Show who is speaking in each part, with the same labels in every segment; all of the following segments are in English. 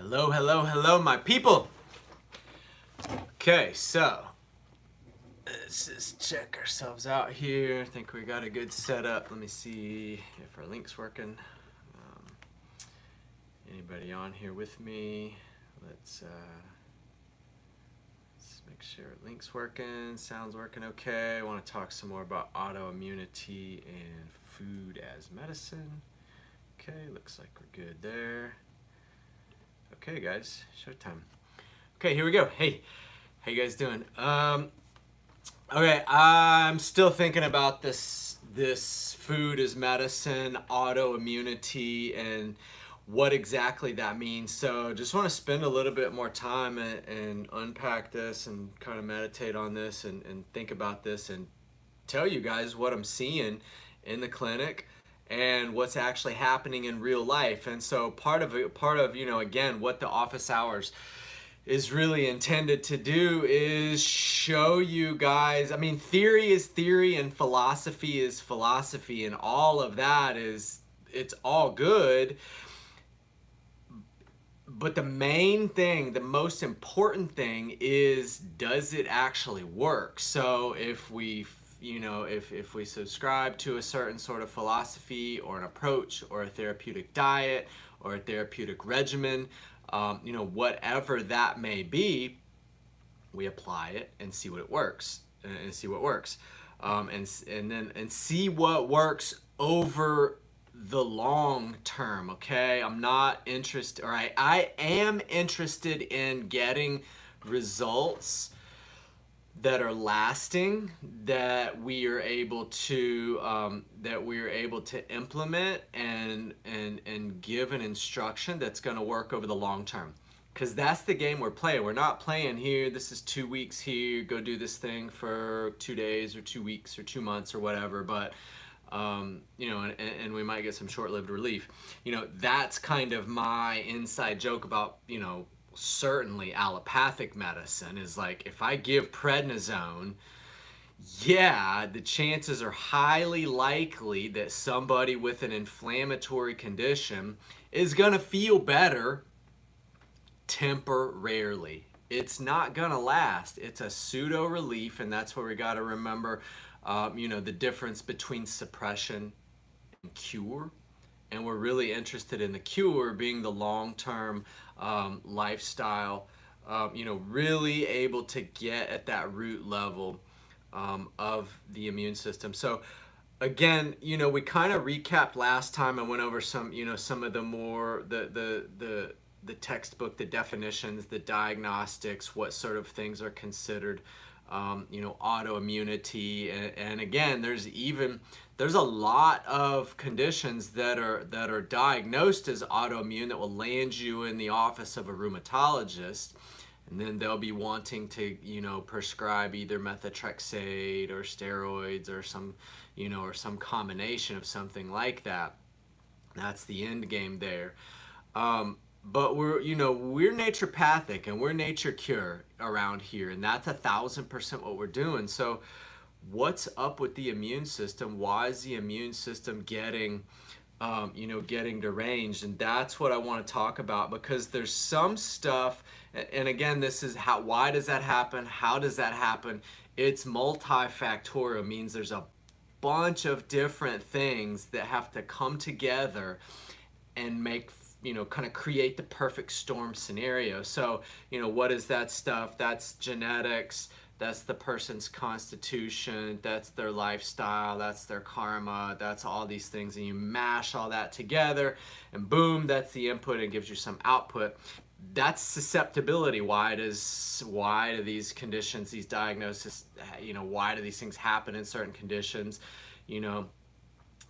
Speaker 1: Hello, hello, hello, my people. Okay, so let's just check ourselves out here. I think we got a good setup. Let me see if our link's working. Anybody on here with me? Let's make sure link's working, sound's working okay. I want to talk some more about autoimmunity and food as medicine. Okay, looks like we're good there. Okay, guys, showtime. Okay, here we go. Hey, how you guys doing? Okay, I'm still thinking about this food as medicine, autoimmunity, and what exactly that means. So just want to spend a little bit more time and unpack this and kind of meditate on this and think about this and tell you guys what I'm seeing in the clinic and what's actually happening in real life. And so part of again, what the office hours is really intended to do is show you guys, I mean, theory is theory and philosophy is philosophy, and all of that it's all good. But the main thing, the most important thing is, does it actually work? So if we if we subscribe to a certain sort of philosophy or an approach or a therapeutic diet or a therapeutic regimen, whatever that may be, we apply it and see what it works and see what works, and see what works over the long term. Okay, I'm not interested, or I am interested in getting results that are lasting, that we are able to implement and give an instruction that's going to work over the long term, because that's the game we're playing. We're not playing here, this is 2 weeks here, go do this thing for 2 days or 2 weeks or 2 months or whatever, but and we might get some short-lived relief. That's kind of my inside joke about certainly allopathic medicine, is like, if I give prednisone, yeah, the chances are highly likely that somebody with an inflammatory condition is gonna feel better temporarily. It's not gonna last. It's a pseudo relief, and that's where we got to remember the difference between suppression and cure. And we're really interested in the cure being the long-term lifestyle, really able to get at that root level of the immune system. So again, we kind of recapped last time. I went over some of the more the textbook, the definitions, the diagnostics, what sort of things are considered autoimmunity, and again, there's a lot of conditions that are diagnosed as autoimmune that will land you in the office of a rheumatologist, and then they'll be wanting to prescribe either methotrexate or steroids or some combination of something like that. That's the end game there. But we're naturopathic and we're nature cure around here, and that's 1,000% what we're doing. So what's up with the immune system? Why is the immune system getting deranged? And that's what I want to talk about, because there's some stuff, and again, this is why does that happen? How does that happen? It's multifactorial, means there's a bunch of different things that have to come together and make kind of create the perfect storm scenario. So what is that stuff? That's genetics, that's the person's constitution, that's their lifestyle, that's their karma, that's all these things, and you mash all that together and boom, that's the input and gives you some output. That's susceptibility. Why do these conditions, these diagnoses, why do these things happen in certain conditions?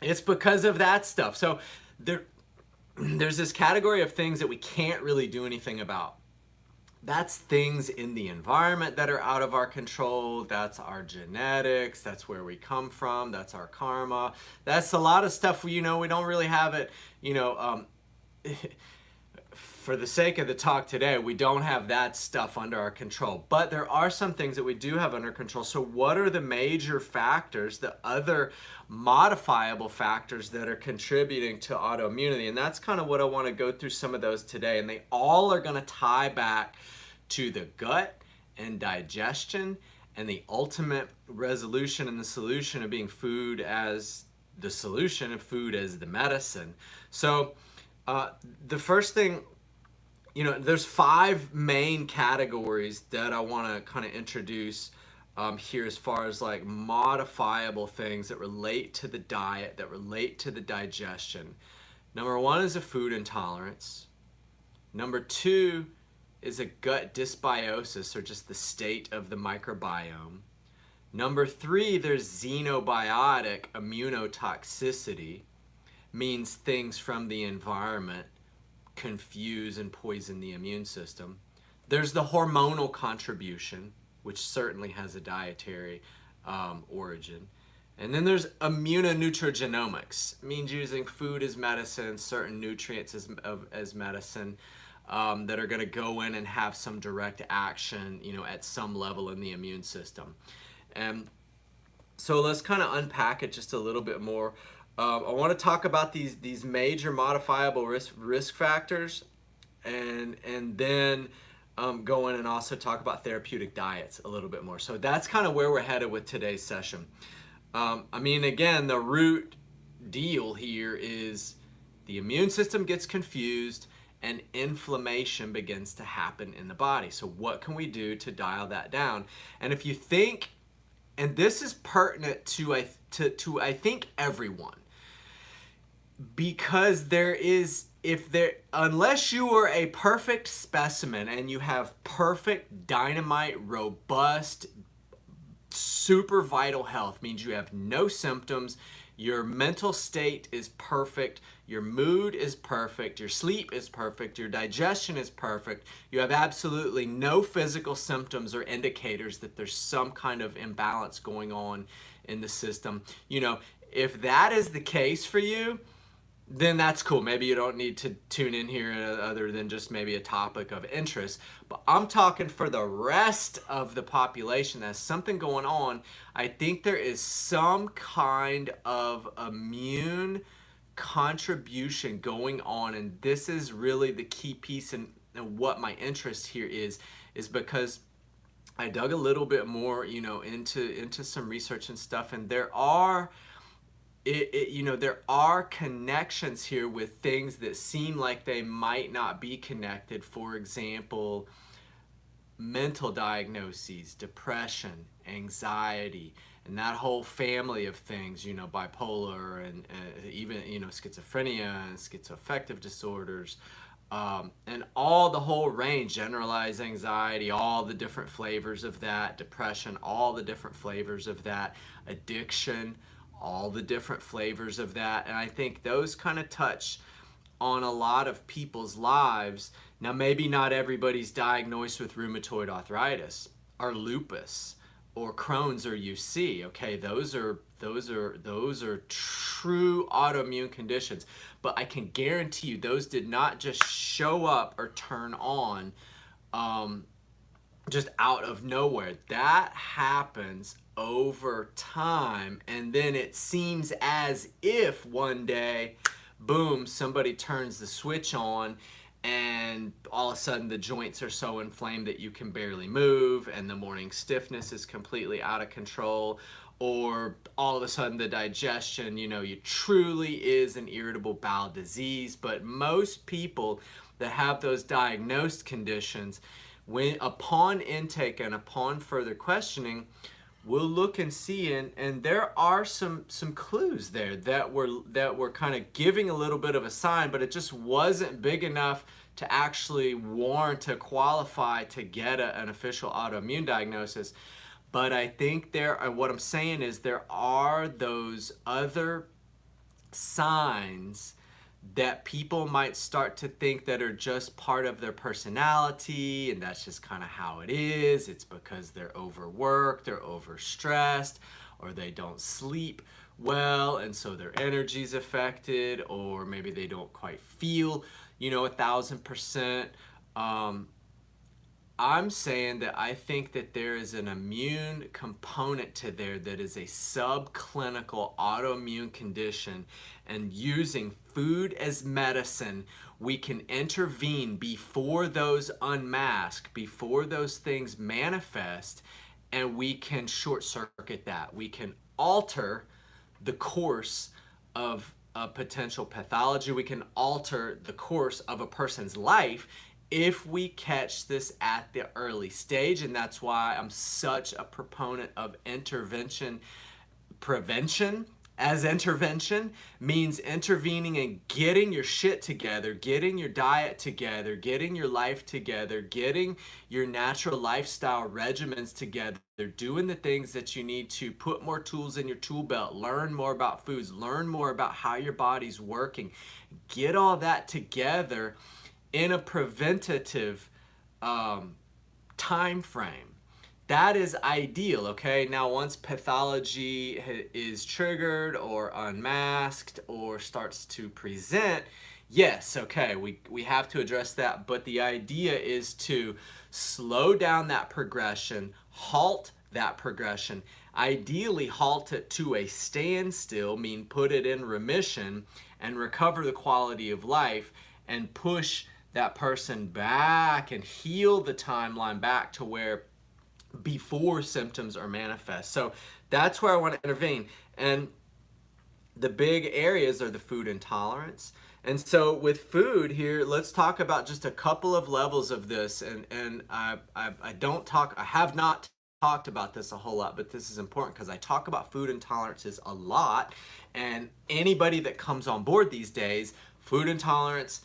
Speaker 1: It's because of that stuff. So there's this category of things that we can't really do anything about. That's things in the environment that are out of our control. That's our genetics. That's where we come from. That's our karma. That's a lot of stuff we don't really have it, for the sake of the talk today, we don't have that stuff under our control, but there are some things that we do have under control. So what are the major factors, the other modifiable factors that are contributing to autoimmunity? And that's kind of what I want to go through some of those today. And they all are going to tie back to the gut and digestion and the ultimate resolution and the solution of being food as the solution and food as the medicine. So the first thing, there's 5 main categories that I want to kind of introduce here as far as like modifiable things that relate to the diet, that relate to the digestion. Number 1 is a food intolerance. Number 2 is a gut dysbiosis, or just the state of the microbiome. Number 3, there's xenobiotic immunotoxicity, means things from the environment confuse and poison the immune system. There's the hormonal contribution, which certainly has a dietary origin. And then there's immunonutrigenomics, means using food as medicine, certain nutrients as medicine that are going to go in and have some direct action, at some level in the immune system. And so let's kind of unpack it just a little bit more. I want to talk about these major modifiable risk factors, and then go in and also talk about therapeutic diets a little bit more. So that's kind of where we're headed with today's session. Again, the root deal here is the immune system gets confused and inflammation begins to happen in the body. So what can we do to dial that down? And if you think, and this is pertinent to I think everyone, because unless you are a perfect specimen and you have perfect, dynamite, robust, super vital health, means you have no symptoms, your mental state is perfect, your mood is perfect, your sleep is perfect, your digestion is perfect, you have absolutely no physical symptoms or indicators that there's some kind of imbalance going on in the system. If that is the case for you, then that's cool. Maybe you don't need to tune in here other than just maybe a topic of interest. But I'm talking for the rest of the population that has something going on. I think there is some kind of immune contribution going on, and this is really the key piece, and what my interest here is because I dug a little bit more, into some research and stuff, and there are there are connections here with things that seem like they might not be connected. For example, mental diagnoses, depression, anxiety, and that whole family of things, bipolar and even, schizophrenia and schizoaffective disorders, and all the whole range, generalized anxiety, all the different flavors of that, depression, all the different flavors of that, addiction, all the different flavors of that. And I think those kind of touch on a lot of people's lives. Now, maybe not everybody's diagnosed with rheumatoid arthritis or lupus or Crohn's or UC. Okay, those are true autoimmune conditions, but I can guarantee you those did not just show up or turn on just out of nowhere. That happens over time, and then it seems as if one day, boom, somebody turns the switch on, and all of a sudden the joints are so inflamed that you can barely move, and the morning stiffness is completely out of control, or all of a sudden the digestion, you truly is an irritable bowel disease. But most people that have those diagnosed conditions, when upon intake and upon further questioning, we'll look and see, and there are some clues there that were kind of giving a little bit of a sign, but it just wasn't big enough to actually warrant to qualify to get an official autoimmune diagnosis. But I think what I'm saying is there are those other signs that people might start to think that are just part of their personality, and that's just kind of how it is. It's because they're overworked, they're overstressed, or they don't sleep well, and so their energy's affected, or maybe they don't quite feel, 1,000%. I'm saying that I think that there is an immune component to there that is a subclinical autoimmune condition, and using food as medicine, we can intervene before those unmask, before those things manifest, and we can short circuit that. We can alter the course of a potential pathology. We can alter the course of a person's life if we catch this at the early stage. And that's why I'm such a proponent of intervention. Prevention as intervention means intervening and getting your shit together, getting your diet together, getting your life together, getting your natural lifestyle regimens together, doing the things that you need to, put more tools in your tool belt, learn more about foods, learn more about how your body's working, get all that together in a preventative time frame. That is ideal, okay? Now, once pathology is triggered or unmasked or starts to present, yes, okay, we have to address that, but the idea is to slow down that progression, halt that progression, ideally halt it to a standstill, mean put it in remission, and recover the quality of life, and push that person back and heal the timeline back to where before symptoms are manifest. So that's where I want to intervene. And the big areas are the food intolerance. And so with food here, let's talk about just a couple of levels of this. And I have not talked about this a whole lot, but this is important because I talk about food intolerances a lot. And anybody that comes on board these days, food intolerance,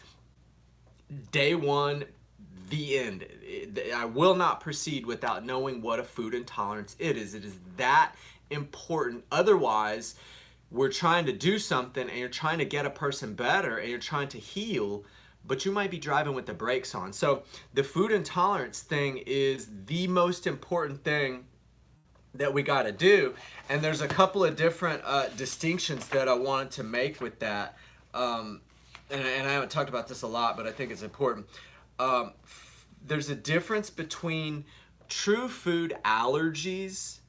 Speaker 1: day one, the end. I will not proceed without knowing what a food intolerance it is. It is that important. Otherwise, we're trying to do something and you're trying to get a person better and you're trying to heal, but you might be driving with the brakes on. So the food intolerance thing is the most important thing that we got to do. And there's a couple of different distinctions that I wanted to make with that. And I haven't talked about this a lot, but I think it's important. There's a difference between true food allergies.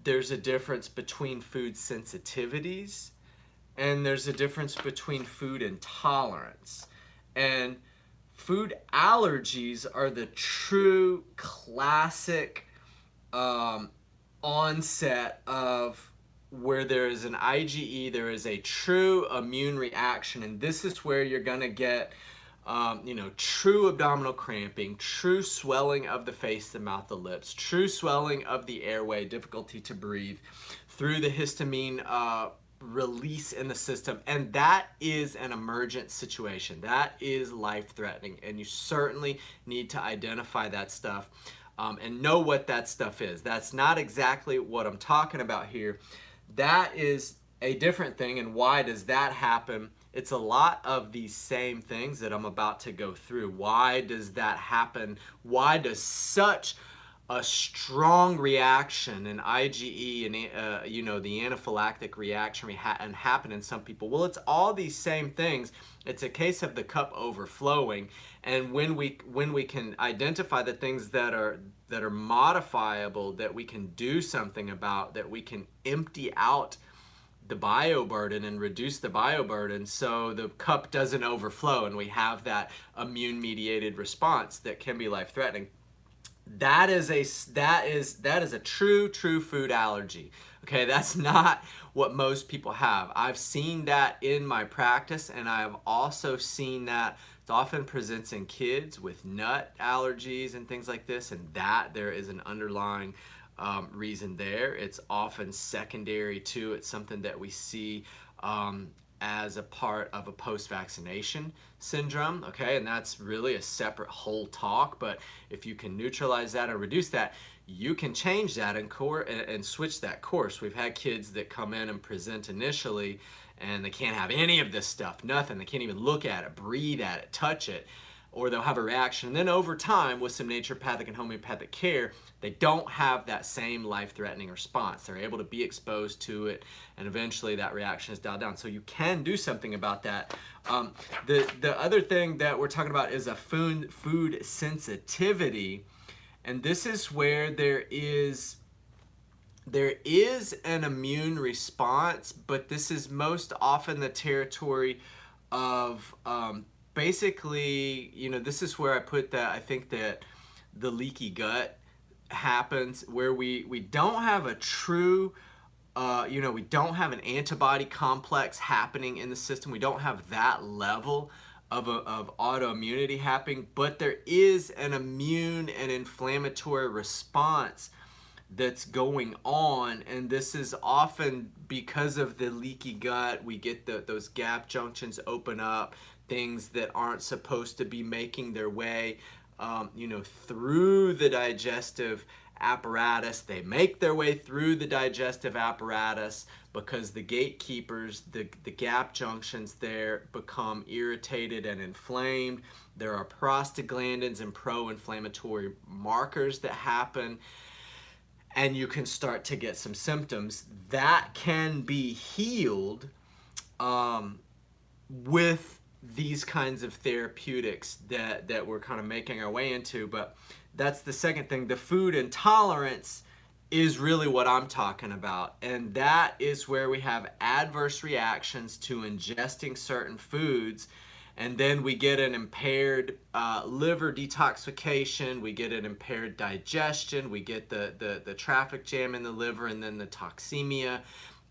Speaker 1: There's a difference between food sensitivities, and there's a difference between food intolerance. And food allergies are the true classic onset of where there is an IgE, there is a true immune reaction, and this is where you're gonna get true abdominal cramping, true swelling of the face, the mouth, the lips, true swelling of the airway, difficulty to breathe through the histamine release in the system. And that is an emergent situation. That is life-threatening. And you certainly need to identify that stuff and know what that stuff is. That's not exactly what I'm talking about here. That is a different thing. And why does that happen? It's a lot of these same things that I'm about to go through. Why does that happen? Why does such a strong reaction in IgE and the anaphylactic reaction happen in some people? Well, it's all these same things. It's a case of the cup overflowing, and when we can identify the things that are modifiable, that we can do something about, that we can empty out the bioburden and reduce the bioburden so the cup doesn't overflow and we have that immune mediated response that can be life-threatening. That is a true food allergy. Okay, that's not what most people have. I've seen that in my practice, and I've also seen that it often presents in kids with nut allergies and things like this, and that there is an underlying reason there. It's often secondary to, it's something that we see as a part of a post-vaccination syndrome, okay? And that's really a separate whole talk, but if you can neutralize that or reduce that, you can change that and switch that course. We've had kids that come in and present initially and they can't have any of this stuff, nothing. They can't even look at it, breathe at it, touch it. or they'll have a reaction. And then over time, with some naturopathic and homeopathic care, they don't have that same life-threatening response. They're able to be exposed to it, and eventually that reaction is dialed down. So you can do something about that. The other thing that we're talking about is a food sensitivity, and this is where there is an immune response, but this is most often the territory of basically, this is where I put that. I think that the leaky gut happens where we don't have a true, we don't have an antibody complex happening in the system. We don't have that level of autoimmunity happening, but there is an immune and inflammatory response that's going on, and this is often because of the leaky gut. We get those gap junctions open up, things that aren't supposed to be making their way through the digestive apparatus. They make their way through the digestive apparatus because the gatekeepers, the gap junctions there, become irritated and inflamed. There are prostaglandins and pro-inflammatory markers that happen, and you can start to get some symptoms that can be healed with these kinds of therapeutics that we're kind of making our way into. But that's the second thing. The food intolerance is really what I'm talking about, and that is where we have adverse reactions to ingesting certain foods, and then we get an impaired liver detoxification, we get an impaired digestion, we get the traffic jam in the liver, and then the toxemia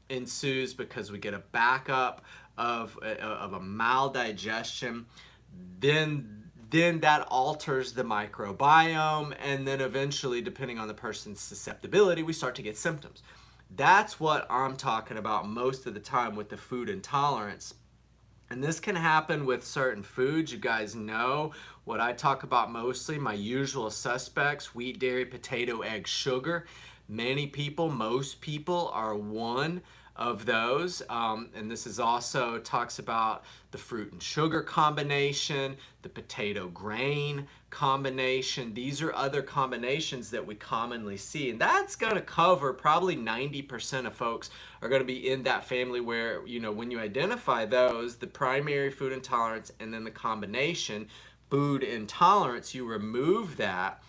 Speaker 1: ensues because we get a backup of a maldigestion. Then that alters the microbiome, and then eventually, depending on the person's susceptibility, we start to get symptoms. That's what I'm talking about most of the time with the food intolerance. And this can happen with certain foods. You guys know what I talk about mostly, my usual suspects: wheat, dairy, potato, egg, sugar. Many people, most people, are one of those. And this is also talks about the fruit and sugar combination, the potato grain combination. These are other combinations that we commonly see, and that's going to cover probably 90% of folks are going to be in that family where, when you identify those, the primary food intolerance and then the combination food intolerance, you remove that.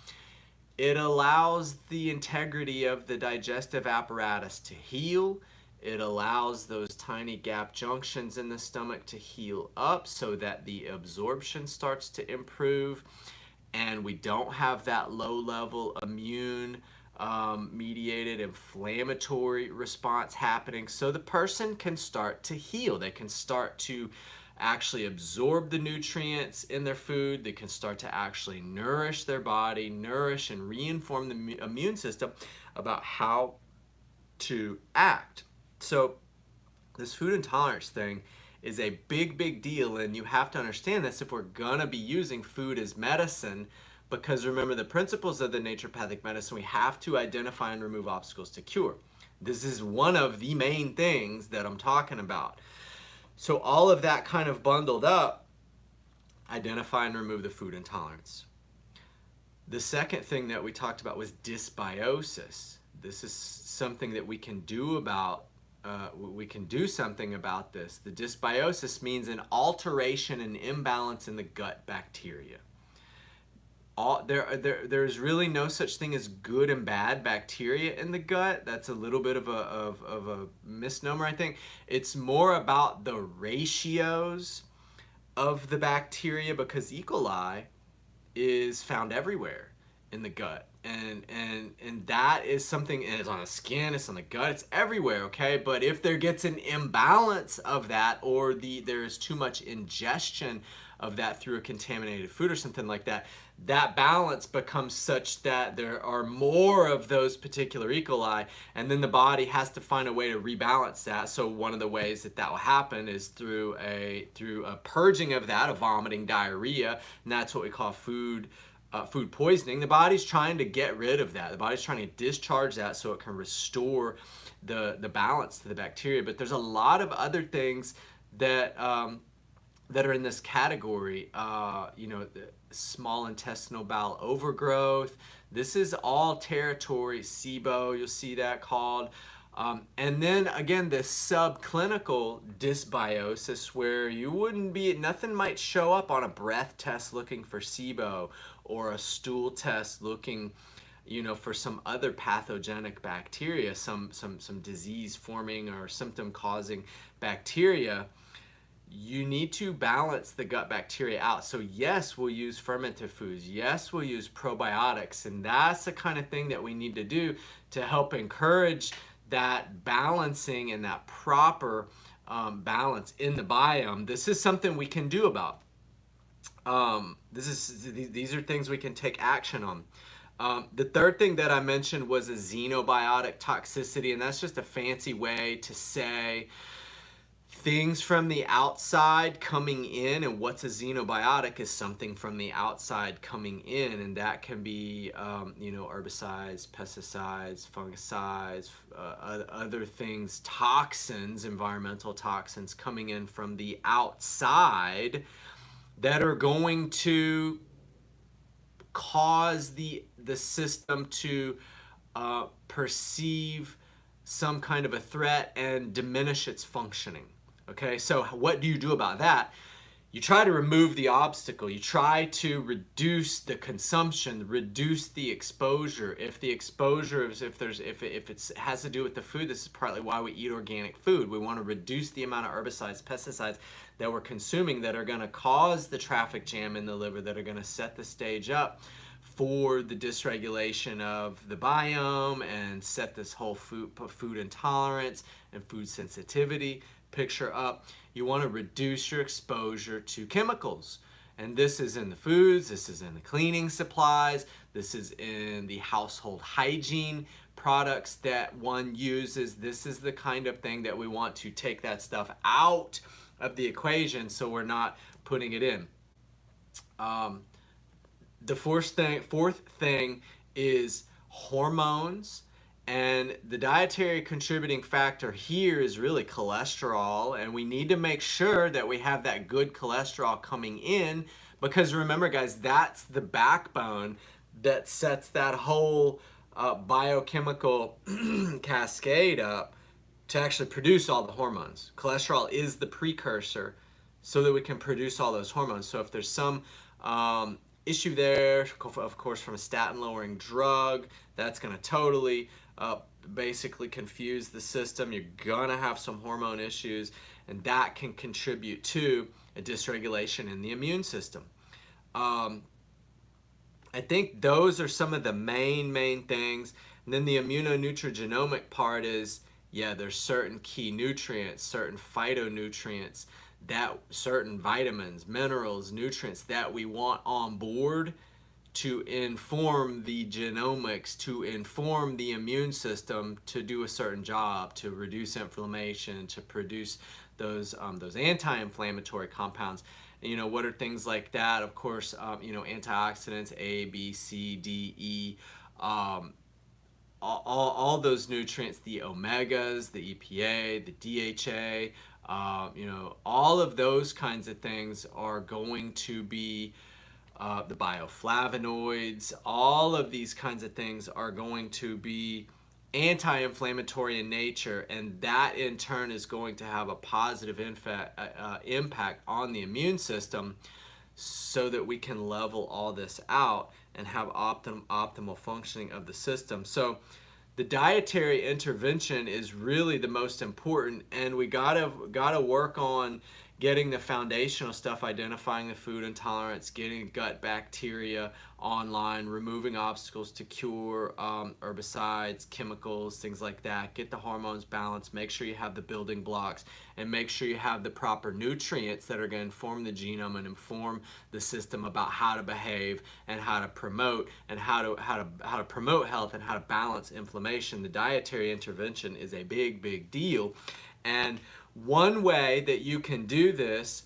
Speaker 1: It allows the integrity of the digestive apparatus to heal. It allows those tiny gap junctions in the stomach to heal up so that the absorption starts to improve, and we don't have that low-level immune mediated inflammatory response happening, so the person can start to heal. They can start to actually absorb the nutrients in their food. They can start to actually nourish their body, nourish and reinform the immune system about how to act. So this food intolerance thing is a big deal, and you have to understand this if we're gonna be using food as medicine, because remember the principles of the naturopathic medicine, we have to identify and remove obstacles to cure. This is one of the main things that I'm talking about. So all of that kind of bundled up, identify and remove the food intolerance. The second thing that we talked about was dysbiosis. This is something that we can do about something about this. The dysbiosis means an alteration and imbalance in the gut bacteria. There's really no such thing as good and bad bacteria in the gut. That's a little bit of a misnomer, I think. It's more about the ratios of the bacteria, because E. coli is found everywhere in the gut. And that is something, and it's on the skin, it's on the gut, it's everywhere, okay? But if there gets an imbalance of that, or there is too much ingestion of that through a contaminated food or something like that, that balance becomes such that there are more of those particular E. coli, and then the body has to find a way to rebalance that. So one of the ways that will happen is through a purging of that, a vomiting, diarrhea, and that's what we call food poisoning. The body's trying to get rid of that. The body's trying to discharge that so it can restore the balance to the bacteria. But there's a lot of other things that that are in this category, you know, the small intestinal bowel overgrowth. This is all territory, SIBO, you'll see that called. And then again, the subclinical dysbiosis, where you wouldn't be, nothing might show up on a breath test looking for SIBO, or a stool test looking, you know, for some other pathogenic bacteria, some disease forming or symptom causing bacteria. You need to balance the gut bacteria out. So yes, we'll use fermented foods. Yes, we'll use probiotics. And that's the kind of thing that we need to do to help encourage that balancing and that proper balance in the biome. This is something we can do about. These are things we can take action on. The third thing that I mentioned was a xenobiotic toxicity, and that's just a fancy way to say things from the outside coming in. And what's a xenobiotic is something from the outside coming in, and that can be you know, herbicides, pesticides, fungicides, other things, toxins, environmental toxins coming in from the outside that are going to cause the system to perceive some kind of a threat and diminish its functioning. Okay, so what do you do about that? You try to remove the obstacle. You try to reduce the consumption, reduce the exposure. If the exposure is, if it has to do with the food, this is partly why we eat organic food. We want to reduce the amount of herbicides, pesticides that we're consuming that are going to cause the traffic jam in the liver, that are going to set the stage up for the dysregulation of the biome and set this whole food intolerance and food sensitivity picture up. You want to reduce your exposure to chemicals. And this is in the foods, this is in the cleaning supplies, this is in the household hygiene products that one uses. This is the kind of thing that we want to take that stuff out of the equation so we're not putting it in. The fourth thing is hormones. And the dietary contributing factor here is really cholesterol, and we need to make sure that we have that good cholesterol coming in, because remember guys, that's the backbone that sets that whole biochemical cascade up to actually produce all the hormones. Cholesterol is the precursor so that we can produce all those hormones. So if there's some issue there, of course from a statin lowering drug, that's going to totally basically confuse the system. You're gonna have some hormone issues, and that can contribute to a dysregulation in the immune system. I think those are some of the main things. And then the immunonutrigenomic part is, yeah, there's certain key nutrients, certain phytonutrients, that certain vitamins, minerals, nutrients that we want on board to inform the genomics, to inform the immune system to do a certain job, to reduce inflammation, to produce those anti-inflammatory compounds. And, you know, what are things like that? Of course, you know, antioxidants, A, B, C, D, E, all those nutrients, the omegas, the EPA, the DHA, you know, all of those kinds of things are going to be the bioflavonoids. All of these kinds of things are going to be anti-inflammatory in nature, and that in turn is going to have a positive impact on the immune system, so that we can level all this out and have optimal functioning of the system. So the dietary intervention is really the most important, and we gotta work on getting the foundational stuff, identifying the food intolerance, getting gut bacteria online, removing obstacles to cure, herbicides, chemicals, things like that. Get the hormones balanced, make sure you have the building blocks, and make sure you have the proper nutrients that are going to inform the genome and inform the system about how to behave and how to promote, and how to promote health and how to balance inflammation. The dietary intervention is a big deal. And one way that you can do this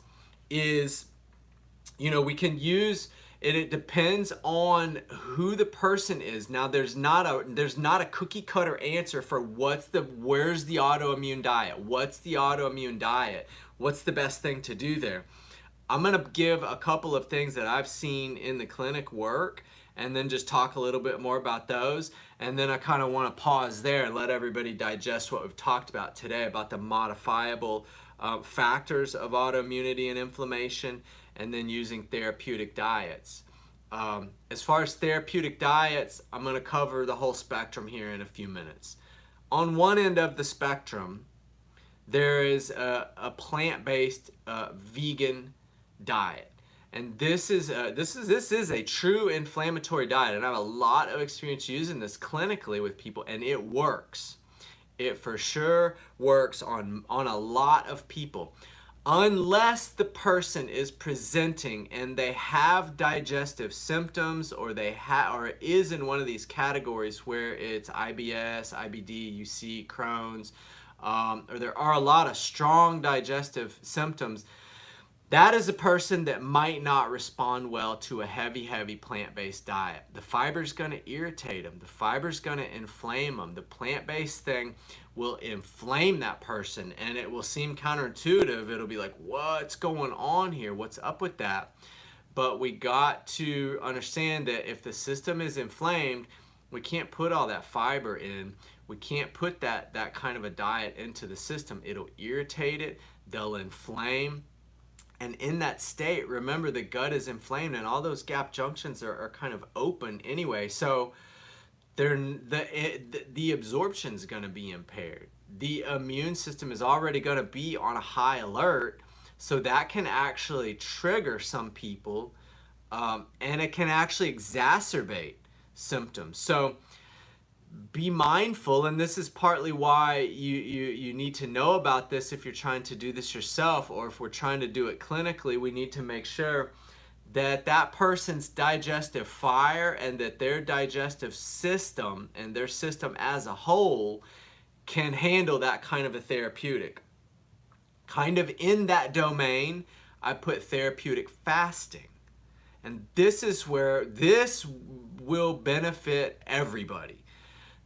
Speaker 1: is, you know, we can use it. It depends on who the person is. Now, there's not a cookie cutter answer for where's the autoimmune diet? What's the autoimmune diet? What's the best thing to do there? I'm going to give a couple of things that I've seen in the clinic work, and then just talk a little bit more about those. And then I kind of want to pause there and let everybody digest what we've talked about today about the modifiable factors of autoimmunity and inflammation, and then using therapeutic diets. As far as therapeutic diets, I'm going to cover the whole spectrum here in a few minutes. On one end of the spectrum, there is a plant-based vegan diet. And this is a true inflammatory diet, and I have a lot of experience using this clinically with people, and it works. It for sure works on a lot of people, unless the person is presenting and they have digestive symptoms, or or is in one of these categories where it's IBS, IBD, UC, Crohn's, or there are a lot of strong digestive symptoms. That is a person that might not respond well to a heavy plant-based diet. The fiber's going to irritate them. The fiber's going to inflame them. The plant-based thing will inflame that person, and it will seem counterintuitive. It'll be like, what's going on here? What's up with that? But we got to understand that if the system is inflamed, we can't put all that fiber in. We can't put that kind of a diet into the system. It'll irritate it. They'll inflame. And in that state, remember, the gut is inflamed and all those gap junctions are kind of open anyway. So the absorption is going to be impaired. The immune system is already going to be on a high alert. So that can actually trigger some people, and it can actually exacerbate symptoms. So be mindful, and this is partly why you need to know about this if you're trying to do this yourself, or if we're trying to do it clinically. We need to make sure that that person's digestive fire and that their digestive system and their system as a whole can handle that kind of a therapeutic. Kind of in that domain, I put therapeutic fasting. And this is where this will benefit everybody.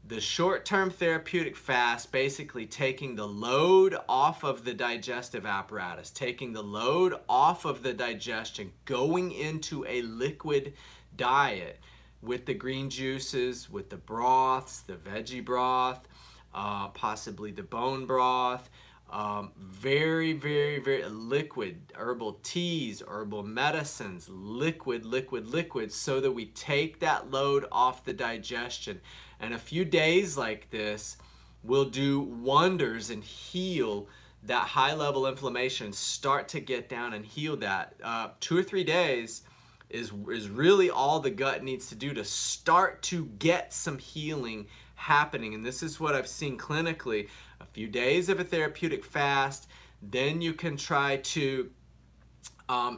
Speaker 1: The short-term therapeutic fast, basically taking the load off of the digestive apparatus, taking the load off of the digestion, going into a liquid diet with the green juices, with the broths, the veggie broth, possibly the bone broth, very liquid herbal teas, herbal medicines, liquid, so that we take that load off the digestion. And a few days like this will do wonders and heal that high level inflammation, start to get down and heal that. 2 or 3 days is really all the gut needs to do to start to get some healing happening. And this is what I've seen clinically. A few days of a therapeutic fast, then you can try to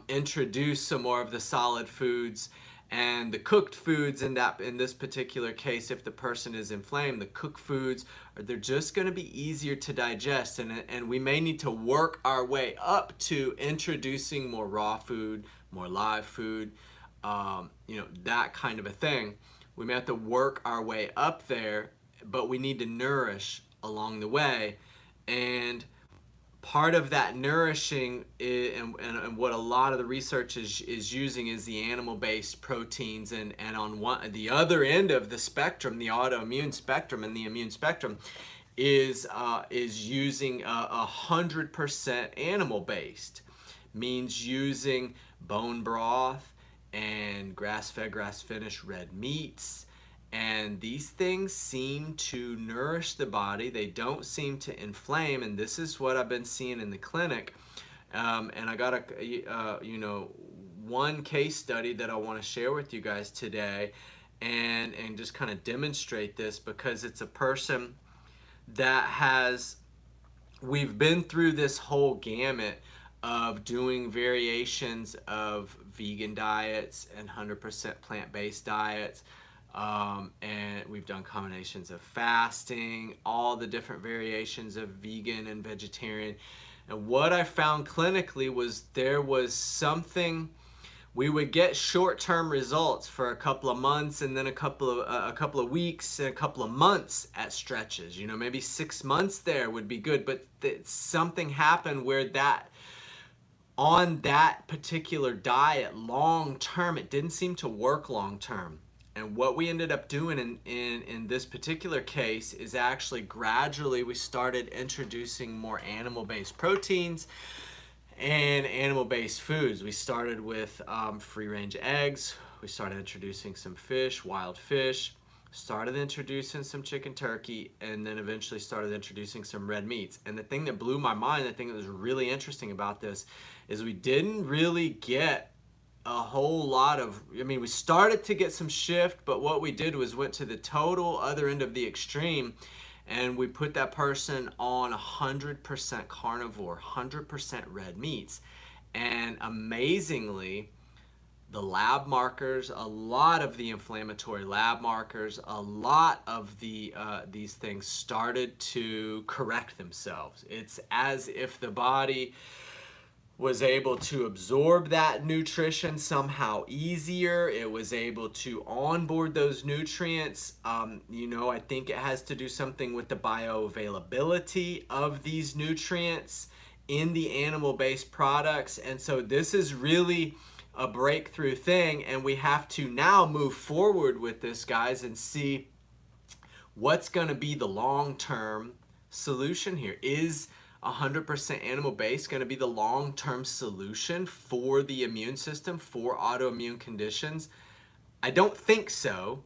Speaker 1: introduce some more of the solid foods and the cooked foods. In this particular case, if the person is inflamed, the cooked foods, they're just going to be easier to digest, and we may need to work our way up to introducing more raw food, more live food, that kind of a thing. We may have to work our way up there, but we need to nourish along the way. And part of that nourishing and what a lot of the research is using is the animal-based proteins, and on the other end of the spectrum, the autoimmune spectrum and the immune spectrum, is using 100% animal-based, means using bone broth and grass-fed, grass-finished red meats. And these things seem to nourish the body. They don't seem to inflame, and this is what I've been seeing in the clinic. And I got one case study that I want to share with you guys today, and just kind of demonstrate this, because it's a person that we've been through this whole gamut of doing variations of vegan diets and 100% plant-based diets. And we've done combinations of fasting, all the different variations of vegan and vegetarian. And what I found clinically was there was something, we would get short-term results for a couple of months, and then a couple of weeks and a couple of months at stretches. Maybe 6 months there would be good, but something happened where that on that particular diet long term, it didn't seem to work long term. And what we ended up doing in this particular case is actually gradually we started introducing more animal-based proteins and animal-based foods. We started with free-range eggs. We started introducing some fish, wild fish, started introducing some chicken, turkey, and then eventually started introducing some red meats. And the thing that blew my mind, the thing that was really interesting about this, is we didn't really get a whole lot of, I mean, we started to get some shift, but what we did was went to the total other end of the extreme, and we put that person on 100% carnivore, 100% red meats. And amazingly, the lab markers, a lot of the inflammatory lab markers, a lot of the these things started to correct themselves. It's as if the body was able to absorb that nutrition somehow easier. It was able to onboard those nutrients. You know, I think it has to do something with the bioavailability of these nutrients in the animal-based products. And so this is really a breakthrough thing, and we have to now move forward with this, guys, and see what's going to be the long-term solution here. Is 100% animal-based going to be the long-term solution for the immune system, for autoimmune conditions? I don't think so.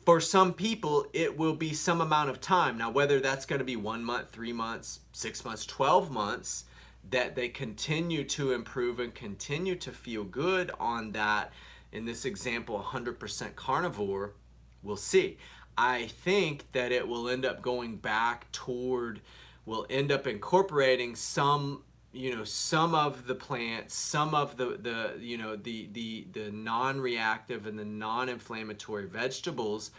Speaker 1: For some people, it will be some amount of time. Now, whether that's going to be 1 month, 3 months, 6 months, 12 months, that they continue to improve and continue to feel good on that, in this example, 100% carnivore, we'll see. I think that it will end up going back toward, we'll end up incorporating some, you know, some of the plants, some of the you know, the non-reactive and the non-inflammatory vegetables.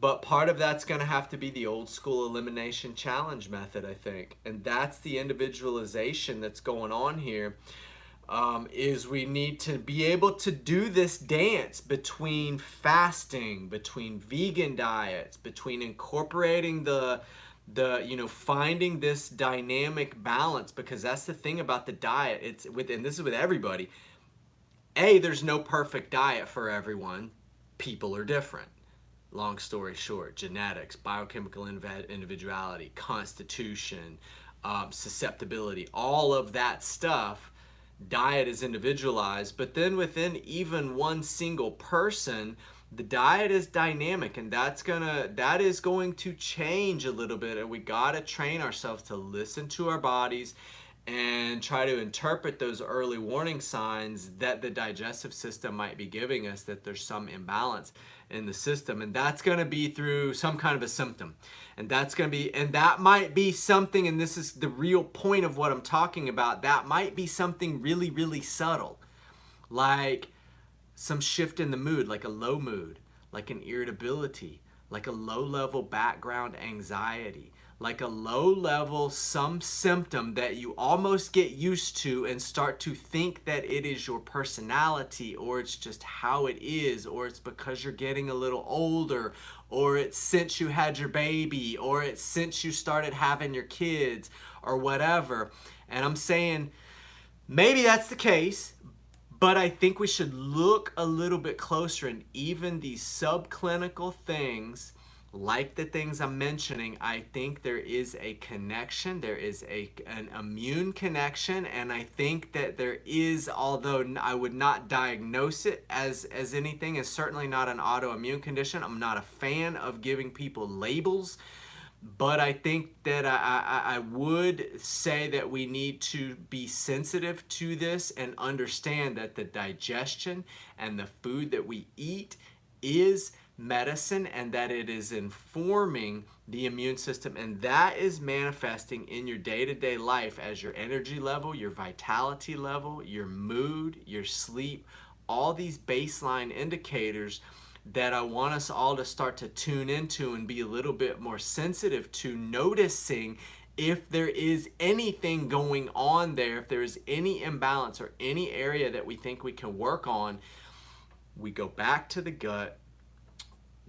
Speaker 1: But part of that's going to have to be the old school elimination challenge method, I think. And that's the individualization that's going on here. Is we need to be able to do this dance between fasting, between vegan diets, between incorporating the you know, finding this dynamic balance, because that's the thing about the diet. It's with, and this is with everybody. There's no perfect diet for everyone. People are different. Long story short, genetics, biochemical individuality, constitution, susceptibility, all of that stuff. Diet is individualized, but then within even one single person, the diet is dynamic, and that is going to change a little bit, and we got to train ourselves to listen to our bodies and try to interpret those early warning signs that the digestive system might be giving us, that there's some imbalance in the system. And that's going to be through some kind of a symptom, and that's going to be, and that might be something, and this is the real point of what I'm talking about, that might be something really, really subtle, like some shift in the mood, like a low mood, like an irritability, like a low level background anxiety, like a low level, some symptom that you almost get used to and start to think that it is your personality, or it's just how it is, or it's because you're getting a little older, or it's since you had your baby, or it's since you started having your kids, or whatever. And I'm saying maybe that's the case, but I think we should look a little bit closer, and even these subclinical things, like the things I'm mentioning, I think there is a connection. There is an immune connection, and I think that there is, although I would not diagnose it as anything, is certainly not an autoimmune condition. I'm not a fan of giving people labels, but I think that I would say that we need to be sensitive to this and understand that the digestion and the food that we eat is medicine, and that it is informing the immune system, and that is manifesting in your day-to-day life as your energy level, your vitality level, your mood, your sleep, all these baseline indicators that I want us all to start to tune into and be a little bit more sensitive to, noticing if there is anything going on there, if there is any imbalance or any area that we think we can work on. We go back to the gut.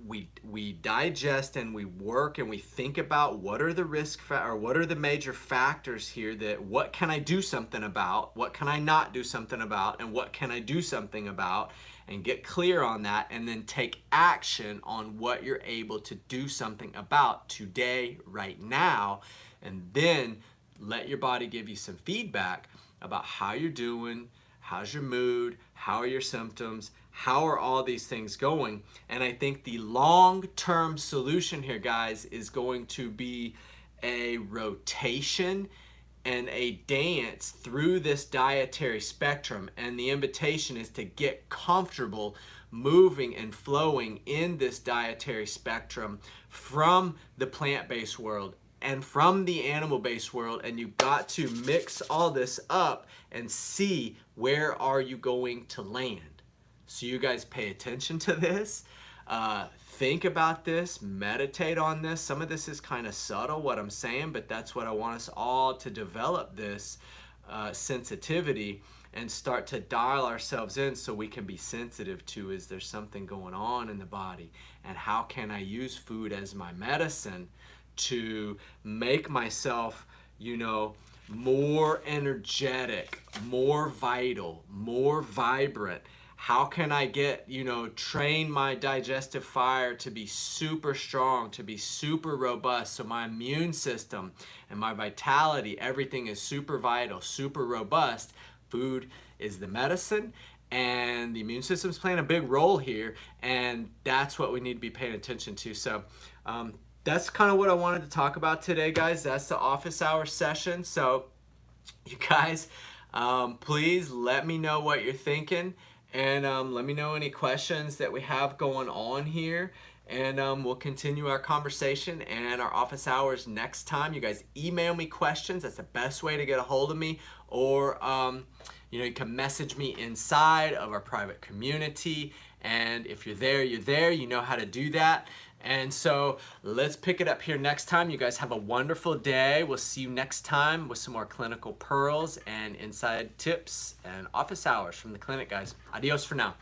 Speaker 1: we digest and we work and we think about what are the or what are the major factors here, that what can I do something about, what can I not do something about, and what can I do something about, and get clear on that, and then take action on what you're able to do something about today, right now, and then let your body give you some feedback about how you're doing, how's your mood, how are your symptoms, how are all these things going. And I think the long-term solution here, guys, is going to be a rotation and a dance through this dietary spectrum. And the invitation is to get comfortable moving and flowing in this dietary spectrum from the plant-based world and from the animal-based world, and you've got to mix all this up and see where are you going to land. So you guys pay attention to this, think about this, meditate on this. Some of this is kind of subtle, what I'm saying, but that's what I want us all to develop, this sensitivity, and start to dial ourselves in so we can be sensitive to, is there something going on in the body, and how can I use food as my medicine to make myself, you know, more energetic, more vital, more vibrant. How can I get, you know, train my digestive fire to be super strong, to be super robust, so my immune system and my vitality, everything is super vital, super robust. Food is the medicine, and the immune system's playing a big role here, and that's what we need to be paying attention to. So that's kind of what I wanted to talk about today, guys. That's the office hour session. So you guys, please let me know what you're thinking, and let me know any questions that we have going on here, and we'll continue our conversation and our office hours next time. You guys email me questions. That's the best way to get a hold of me, or you know, you can message me inside of our private community, and if you're there, you're there. You know how to do that. And so let's pick it up here next time. You guys have a wonderful day. We'll see you next time with some more clinical pearls and inside tips and office hours from the clinic, guys. Adios for now.